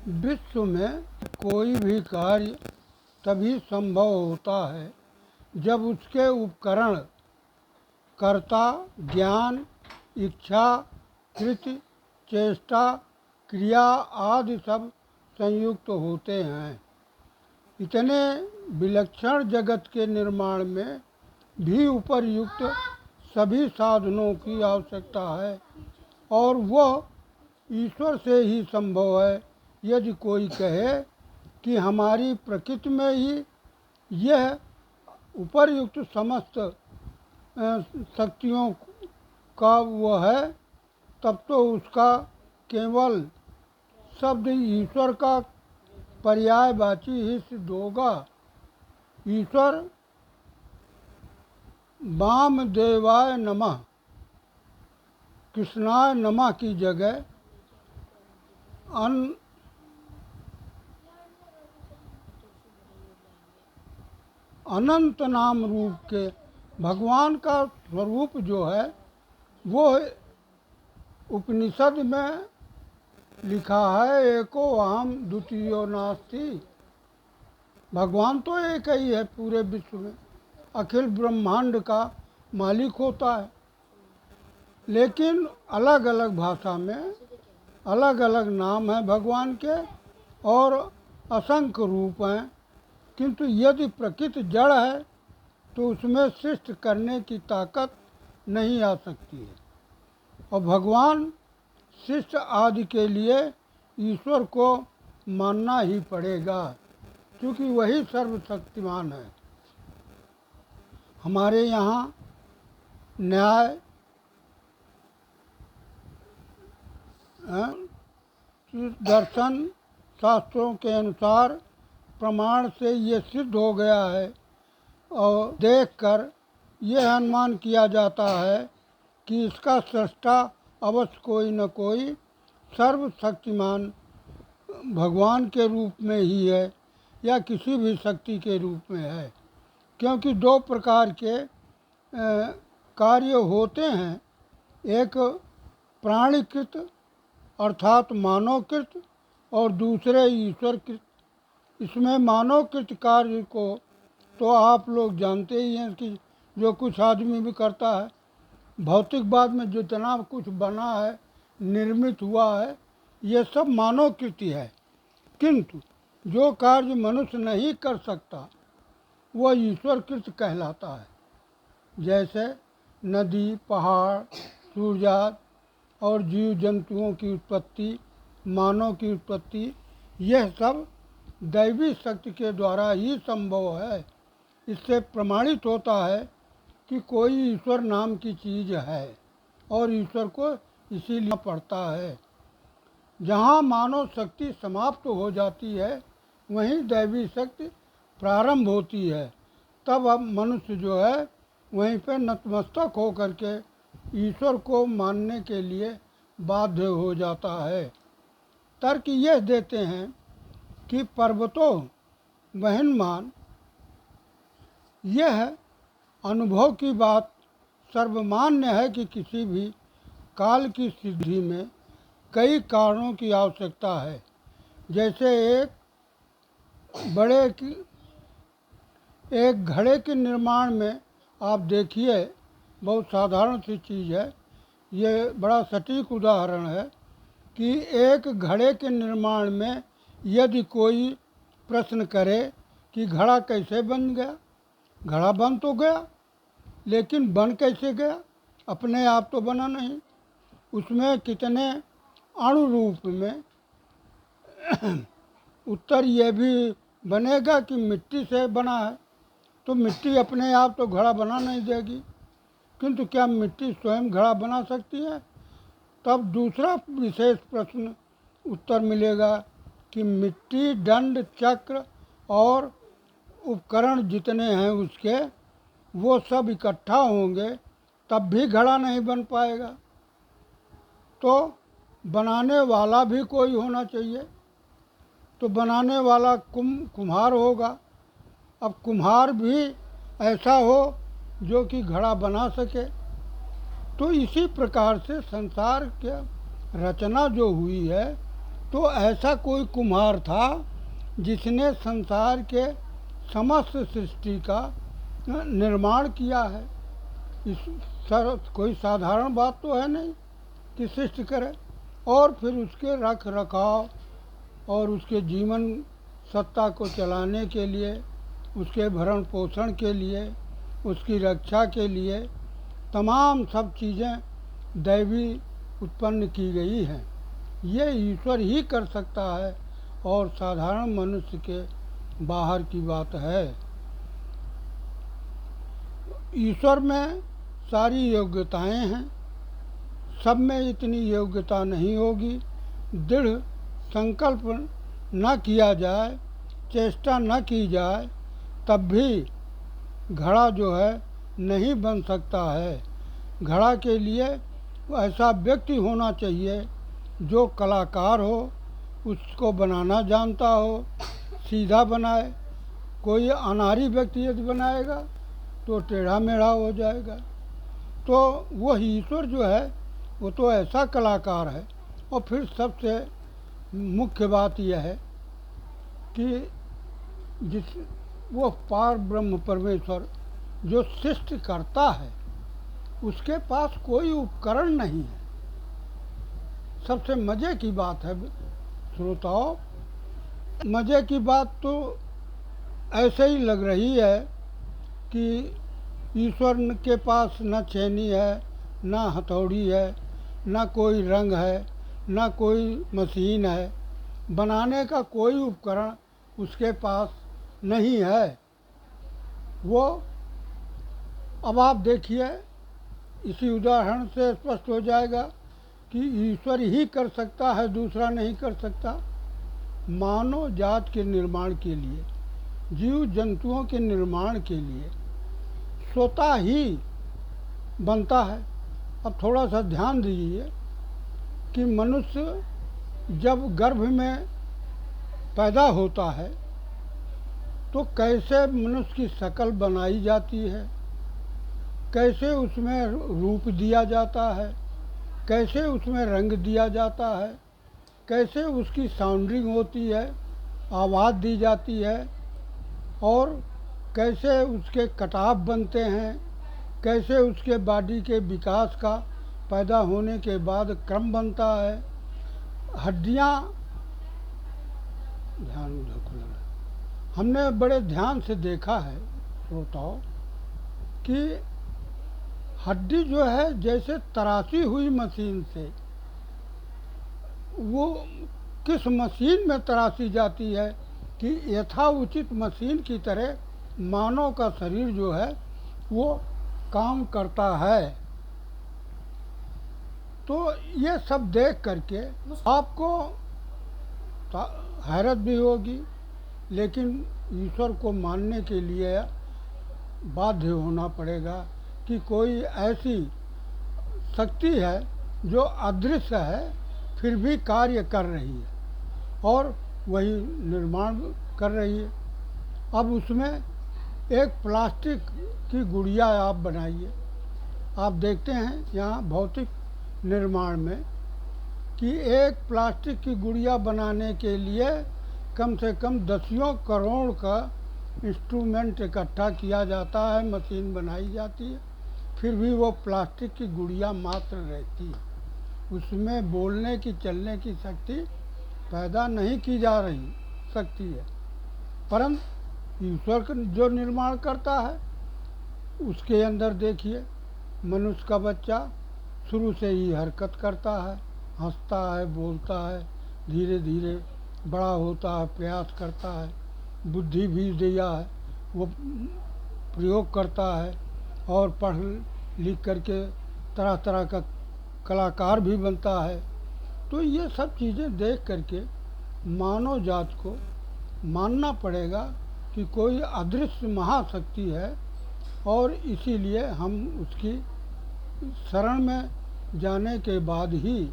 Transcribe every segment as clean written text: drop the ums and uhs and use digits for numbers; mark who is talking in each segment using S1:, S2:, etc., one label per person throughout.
S1: विश्व में कोई भी कार्य तभी संभव होता है जब उसके उपकरण, कर्ता, ज्ञान, इच्छा, कृति, चेष्टा, क्रिया आदि सब संयुक्त होते हैं। इतने विलक्षण जगत के निर्माण में भी उपर्युक्त सभी साधनों की आवश्यकता है और वह ईश्वर से ही संभव है। यदि कोई कहे कि हमारी प्रकृति में ही यह उपर्युक्त समस्त शक्तियों का वह है, तब तो उसका केवल शब्द ईश्वर का पर्यायवाची ही सिद्ध होगा। ईश्वर वामदेवाय नमः, कृष्णाय नमः की जगह अनंत नाम रूप के भगवान का स्वरूप जो है वो उपनिषद में लिखा है, एको अहम द्वितीयो नास्ति। भगवान तो एक ही है पूरे विश्व में, अखिल ब्रह्मांड का मालिक होता है, लेकिन अलग अलग भाषा में अलग अलग नाम हैं भगवान के और असंख्य रूप हैं। किंतु यदि प्रकृति जड़ है तो उसमें सृष्टि करने की ताकत नहीं आ सकती है और भगवान सृष्टि आदि के लिए ईश्वर को मानना ही पड़ेगा, क्योंकि वही सर्वशक्तिमान है। हमारे यहाँ न्याय दर्शन शास्त्रों के अनुसार प्रमाण से ये सिद्ध हो गया है और देखकर यह अनुमान किया जाता है कि इसका सृष्टा अवश्य कोई न कोई सर्वशक्तिमान भगवान के रूप में ही है या किसी भी शक्ति के रूप में है। क्योंकि दो प्रकार के कार्य होते हैं, एक प्राणीकृत अर्थात मानवकृत और दूसरे ईश्वरकृत। इसमें मानवकृत कार्य को तो आप लोग जानते ही हैं कि जो कुछ आदमी भी करता है, भौतिकवाद में जितना कुछ बना है, निर्मित हुआ है, ये सब मानवकृति है। किंतु जो कार्य मनुष्य नहीं कर सकता वह ईश्वरकृत कहलाता है। जैसे नदी, पहाड़, सूर्य और जीव जंतुओं की उत्पत्ति, मानव की उत्पत्ति, यह सब दैवी शक्ति के द्वारा ही संभव है। इससे प्रमाणित होता है कि कोई ईश्वर नाम की चीज़ है और ईश्वर को इसीलिए पड़ता है। जहाँ मानव शक्ति समाप्त हो जाती है वहीं दैवी शक्ति प्रारंभ होती है। तब अब मनुष्य जो है वहीं पे नतमस्तक हो करके ईश्वर को मानने के लिए बाध्य हो जाता है। तर्क यह देते हैं कि पर्वतों बहिर्मान यह अनुभव की बात सर्वमान्य है कि किसी भी काल की सिद्धि में कई कारणों की आवश्यकता है। जैसे एक घड़े के निर्माण में आप देखिए, बहुत साधारण सी चीज़ है, ये बड़ा सटीक उदाहरण है कि एक घड़े के निर्माण में यदि कोई प्रश्न करे कि घड़ा कैसे बन गया, घड़ा बन तो गया, लेकिन बन कैसे गया? अपने आप तो बना नहीं। उसमें कितने अणु रूप में उत्तर ये भी बनेगा कि मिट्टी से बना है, तो मिट्टी अपने आप तो घड़ा बना नहीं देगी। किंतु क्या मिट्टी स्वयं घड़ा बना सकती है? तब दूसरा विशेष प्रश्न उत्तर मिलेगा कि मिट्टी, दंड, चक्र और उपकरण जितने हैं उसके, वो सब इकट्ठा होंगे तब भी घड़ा नहीं बन पाएगा। तो बनाने वाला भी कोई होना चाहिए, तो बनाने वाला कुम्हार होगा। अब कुम्हार भी ऐसा हो जो कि घड़ा बना सके। तो इसी प्रकार से संसार की रचना जो हुई है तो ऐसा कोई कुम्हार था जिसने संसार के समस्त सृष्टि का निर्माण किया है। इस कोई साधारण बात तो है नहीं कि सृष्टि करे, और फिर उसके रख रखाव और उसके जीवन सत्ता को चलाने के लिए, उसके भरण पोषण के लिए, उसकी रक्षा के लिए तमाम सब चीज़ें दैवी उत्पन्न की गई हैं। ये ईश्वर ही कर सकता है और साधारण मनुष्य के बाहर की बात है। ईश्वर में सारी योग्यताएं हैं, सब में इतनी योग्यता नहीं होगी। दृढ़ संकल्प न किया जाए, चेष्टा न की जाए, तब भी घड़ा जो है नहीं बन सकता है। घड़ा के लिए ऐसा व्यक्ति होना चाहिए जो कलाकार हो, उसको बनाना जानता हो, सीधा बनाए। कोई अनाड़ी व्यक्ति यदि बनाएगा तो टेढ़ा मेढ़ा हो जाएगा। तो वह ईश्वर जो है वो तो ऐसा कलाकार है। और फिर सबसे मुख्य बात यह है कि जिस वो पार ब्रह्म परमेश्वर जो सृष्टि करता है, उसके पास कोई उपकरण नहीं है। सबसे मज़े की बात है श्रोताओं, मज़े की बात तो ऐसे ही लग रही है कि ईश्वर के पास न छेनी है, न हथौड़ी है, न कोई रंग है, न कोई मशीन है, बनाने का कोई उपकरण उसके पास नहीं है। वो अब आप देखिए, इसी उदाहरण से स्पष्ट हो जाएगा कि ईश्वर ही कर सकता है, दूसरा नहीं कर सकता। मानव जात के निर्माण के लिए, जीव जंतुओं के निर्माण के लिए स्वतः ही बनता है। अब थोड़ा सा ध्यान दीजिए कि मनुष्य जब गर्भ में पैदा होता है तो कैसे मनुष्य की शक्ल बनाई जाती है, कैसे उसमें रूप दिया जाता है, कैसे उसमें रंग दिया जाता है, कैसे उसकी साउंडिंग होती है, आवाज़ दी जाती है, और कैसे उसके कटाव बनते हैं, कैसे उसके बॉडी के विकास का पैदा होने के बाद क्रम बनता है। हड्डियाँ, ध्यान उधर खुला है। हमने बड़े ध्यान से देखा है श्रोताओं कि हड्डी जो है जैसे तराशी हुई मशीन से, वो किस मशीन में तराशी जाती है कि यथाउचित मशीन की तरह मानव का शरीर जो है वो काम करता है। तो ये सब देख करके आपको हैरत भी होगी, लेकिन ईश्वर को मानने के लिए बाध्य होना पड़ेगा कि कोई ऐसी शक्ति है जो अदृश्य है फिर भी कार्य कर रही है और वही निर्माण कर रही है। अब उसमें एक प्लास्टिक की गुड़िया आप बनाइए। आप देखते हैं यहाँ भौतिक निर्माण में कि एक प्लास्टिक की गुड़िया बनाने के लिए कम से कम दसियों करोड़ का इंस्ट्रूमेंट इकट्ठा किया जाता है, मशीन बनाई जाती है, फिर भी वो प्लास्टिक की गुड़िया मात्र रहती है। उसमें बोलने की, चलने की शक्ति पैदा नहीं की जा रही सकती है। परंतु ईश्वर जो निर्माण करता है उसके अंदर देखिए, मनुष्य का बच्चा शुरू से ही हरकत करता है, हंसता है, बोलता है, धीरे धीरे बड़ा होता है, प्रयास करता है, बुद्धि भी दिया है, वो प्रयोग करता है और पढ़ लिख करके तरह तरह का कलाकार भी बनता है। तो ये सब चीज़ें देख करके मानव जात को मानना पड़ेगा कि कोई अदृश्य महाशक्ति है और इसीलिए हम उसकी शरण में जाने के बाद ही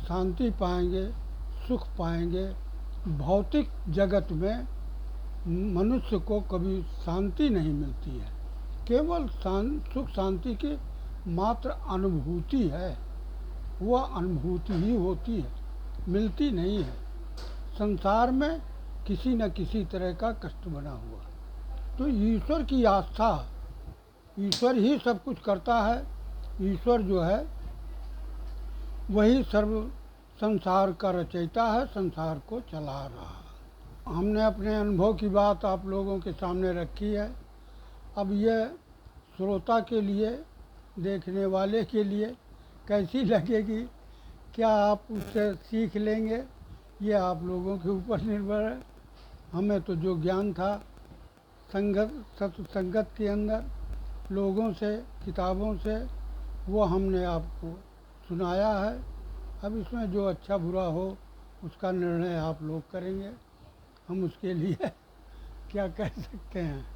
S1: शांति पाएंगे, सुख पाएंगे। भौतिक जगत में मनुष्य को कभी शांति नहीं मिलती है, केवल सुख शांति की मात्र अनुभूति है, वह अनुभूति ही होती है। मिलती नहीं है। संसार में किसी न किसी तरह का कष्ट बना हुआ। तो ईश्वर की आस्था, ईश्वर ही सब कुछ करता है। ईश्वर जो है वही सर्व संसार का रचयिता है, संसार को चला रहा है। हमने अपने अनुभव की बात आप लोगों के सामने रखी है। अब ये श्रोता के लिए, देखने वाले के लिए कैसी लगेगी, क्या आप उससे सीख लेंगे, ये आप लोगों के ऊपर निर्भर है। हमें तो जो ज्ञान था संगत सत्संगत के अंदर, लोगों से, किताबों से, वो हमने आपको सुनाया है। अब इसमें जो अच्छा बुरा हो उसका निर्णय आप लोग करेंगे। हम उसके लिए क्या कह सकते हैं।